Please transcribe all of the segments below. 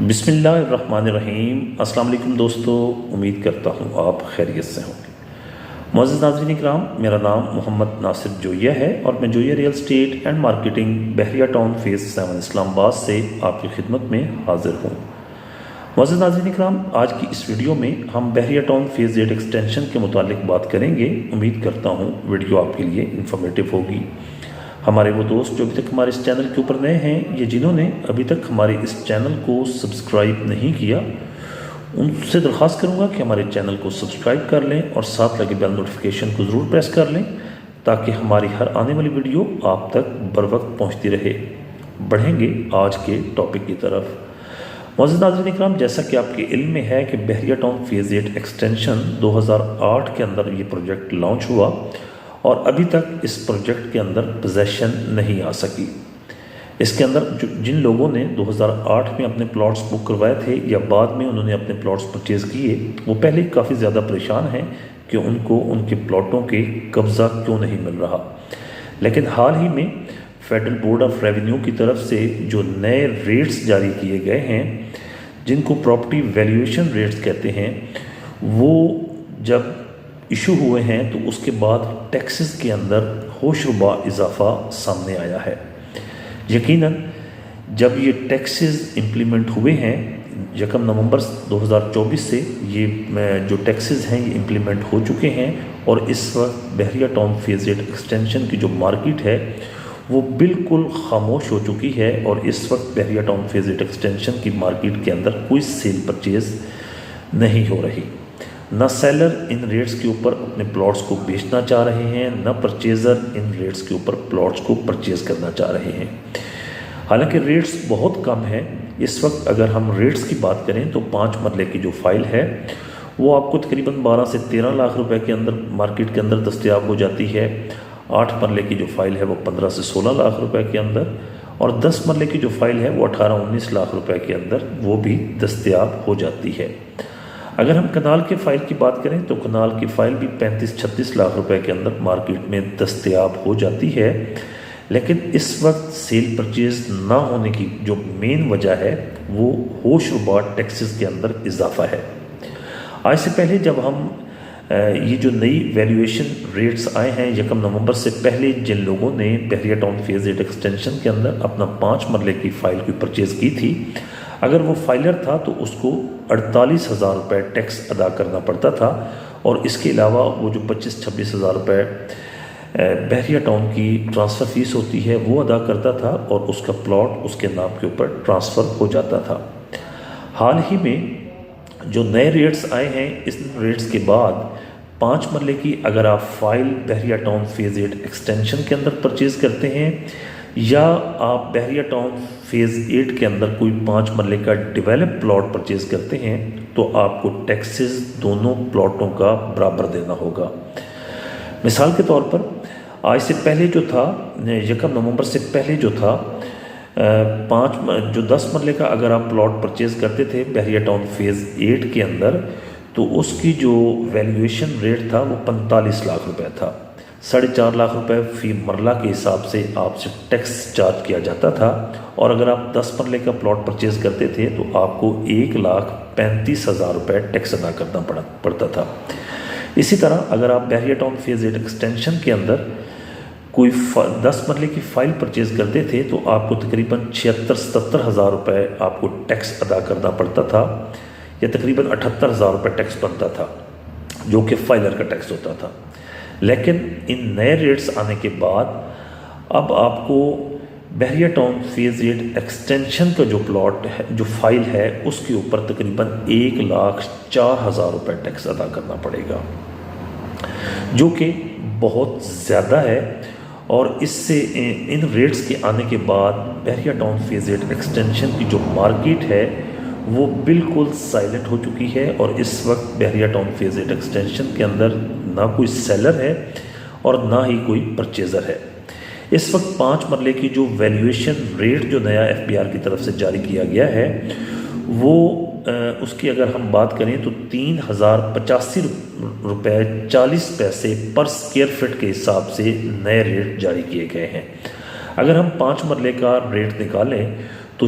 بسم اللہ الرحمن الرحیم۔ السلام علیکم دوستو، امید کرتا ہوں آپ خیریت سے ہوں گے۔ معزز ناظرین اکرام، میرا نام محمد ناصر جویہ ہے اور میں جویہ ریئل اسٹیٹ اینڈ مارکیٹنگ بحریہ ٹاؤن فیز 7 اسلام آباد سے آپ کی خدمت میں حاضر ہوں۔ معزز ناظرین اکرام، آج کی اس ویڈیو میں ہم بحریہ ٹاؤن فیز 8 ایکسٹینشن کے متعلق بات کریں گے۔ امید کرتا ہوں ویڈیو آپ کے لیے انفارمیٹیو ہوگی۔ ہمارے وہ دوست جو ابھی تک ہمارے اس چینل کے اوپر نئے ہیں یا جنہوں نے ابھی تک ہمارے اس چینل کو سبسکرائب نہیں کیا، ان سے درخواست کروں گا کہ ہمارے چینل کو سبسکرائب کر لیں اور ساتھ لگے بیل نوٹیفیکیشن کو ضرور پریس کر لیں تاکہ ہماری ہر آنے والی ویڈیو آپ تک بر وقت پہنچتی رہے۔ بڑھیں گے آج کے ٹاپک کی طرف۔ معزز ناظرین اکرام، جیسا کہ آپ کے علم میں ہے کہ بحریہ ٹاؤن فیز 8 ایکسٹینشن 2008 کے اندر یہ پروجیکٹ لانچ ہوا اور ابھی تک اس پروجیکٹ کے اندر پوزیشن نہیں آ سکی۔ اس کے اندر جن لوگوں نے 2008 میں اپنے پلاٹس بک کروائے تھے یا بعد میں انہوں نے اپنے پلاٹس پرچیز کیے، وہ پہلے ہی کافی زیادہ پریشان ہیں کہ ان کو ان کے پلاٹوں کے قبضہ کیوں نہیں مل رہا۔ لیکن حال ہی میں فیڈرل بورڈ آف ریونیو کی طرف سے جو نئے ریٹس جاری کیے گئے ہیں، جن کو پراپرٹی ویلیویشن ریٹس کہتے ہیں، وہ جب ایشو ہوئے ہیں تو اس کے بعد ٹیکسز کے اندر ہوش ربا اضافہ سامنے آیا ہے۔ یقیناً جب یہ ٹیکسز امپلیمنٹ ہوئے ہیں 1 نومبر 2024 سے، یہ جو ٹیکسز ہیں یہ امپلیمنٹ ہو چکے ہیں اور اس وقت بحریہ ٹاؤن فیز 8 ایکسٹینشن کی جو مارکیٹ ہے وہ بالکل خاموش ہو چکی ہے اور اس وقت بحریہ ٹاؤن فیز 8 ایکسٹینشن کی مارکیٹ کے اندر کوئی سیل پرچیز نہیں ہو رہی۔ نہ سیلر ان ریٹس کے اوپر اپنے پلاٹس کو بیچنا چاہ رہے ہیں، نہ پرچیزر ان ریٹس کے اوپر پلاٹس کو پرچیز کرنا چاہ رہے ہیں۔ حالانکہ ریٹس بہت کم ہیں۔ اس وقت اگر ہم ریٹس کی بات کریں تو 5 مرلے کی جو فائل ہے وہ آپ کو تقریباً 12 سے 13 لاکھ روپے کے اندر مارکیٹ کے اندر دستیاب ہو جاتی ہے۔ 8 مرلے کی جو فائل ہے وہ 15 سے 16 لاکھ روپے کے اندر، اور 10 مرلے کی جو فائل ہے وہ 18-19 لاکھ روپے کے اندر وہ بھی دستیاب ہو جاتی ہے۔ اگر ہم کنال کے فائل کی بات کریں تو کنال کی فائل بھی 35-36 لاکھ روپے کے اندر مارکیٹ میں دستیاب ہو جاتی ہے۔ لیکن اس وقت سیل پرچیز نہ ہونے کی جو مین وجہ ہے وہ ہوش ربا ٹیکسز کے اندر اضافہ ہے۔ آج سے پہلے جب ہم یہ جو نئی ویلیویشن ریٹس آئے ہیں 1 نومبر سے پہلے، جن لوگوں نے بحریہ ٹاؤن فیز 8 ایکسٹینشن کے اندر اپنا 5 مرلے کی فائل کی پرچیز کی تھی، اگر وہ فائلر تھا تو اس کو 48,000 روپے ٹیکس ادا کرنا پڑتا تھا، اور اس کے علاوہ وہ جو 25-26 ہزار روپے بحریہ ٹاؤن کی ٹرانسفر فیس ہوتی ہے وہ ادا کرتا تھا اور اس کا پلاٹ اس کے نام کے اوپر ٹرانسفر ہو جاتا تھا۔ حال ہی میں جو نئے ریٹس آئے ہیں، اس ریٹس کے بعد 5 مرلے کی اگر آپ فائل بحریہ ٹاؤن فیز 8 ایکسٹینشن کے اندر پرچیز کرتے ہیں یا آپ بحریہ ٹاؤن فیز 8 کے اندر کوئی 5 مرلے کا ڈیولپ پلاٹ پرچیز کرتے ہیں تو آپ کو ٹیکسز دونوں پلاٹوں کا برابر دینا ہوگا۔ مثال کے طور پر آج سے پہلے جو تھا 1 نومبر سے پہلے جو تھا 10 مرلے کا اگر آپ پلاٹ پرچیز کرتے تھے بحریہ ٹاؤن فیز 8 کے اندر تو اس کی جو ویلیویشن ریٹ تھا وہ 45 لاکھ روپے تھا۔ 4.5 لاکھ روپے فی مرلہ کے حساب سے آپ سے ٹیکس چارج کیا جاتا تھا، اور اگر آپ 10 مرلے کا پلاٹ پرچیز کرتے تھے تو آپ کو 1,35,000 روپے ٹیکس ادا کرنا پڑتا تھا۔ اسی طرح اگر آپ بحریہ ٹاؤن فیز 8 ایکسٹینشن کے اندر کوئی 10 مرلے کی فائل پرچیز کرتے تھے تو آپ کو تقریباً 76-77 ہزار روپے آپ کو ٹیکس ادا کرنا پڑتا تھا، یا تقریباً 78,000 روپے ٹیکس بنتا تھا جو کہ فائلر کا ٹیکس ہوتا تھا۔ لیکن ان نئے ریٹس آنے کے بعد اب آپ کو بحریہ ٹاؤن فیز 8 ایکسٹینشن کا جو پلاٹ ہے، جو فائل ہے، اس کے اوپر تقریباً 1,04,000 روپے ٹیکس ادا کرنا پڑے گا، جو کہ بہت زیادہ ہے۔ اور اس سے ان ریٹس کے آنے کے بعد بحریہ ٹاؤن فیز 8 ایکسٹینشن کی جو مارکیٹ ہے وہ بالکل سائلنٹ ہو چکی ہے، اور اس وقت بحریہ ٹاؤن فیز 8 ایکسٹینشن کے اندر نہ کوئی سیلر ہے اور نہ ہی کوئی پرچیزر ہے۔ اس وقت 5 مرلے کی جو ویلیویشن ریٹ جو نیا FBR کی طرف سے جاری کیا گیا ہے وہ اس کی اگر ہم بات کریں تو 3,085 روپے 40 پیسے پر سکوائر فٹ کے حساب سے نئے ریٹ جاری کیے گئے ہیں۔ اگر ہم 5 مرلے کا ریٹ نکالیں تو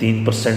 3%,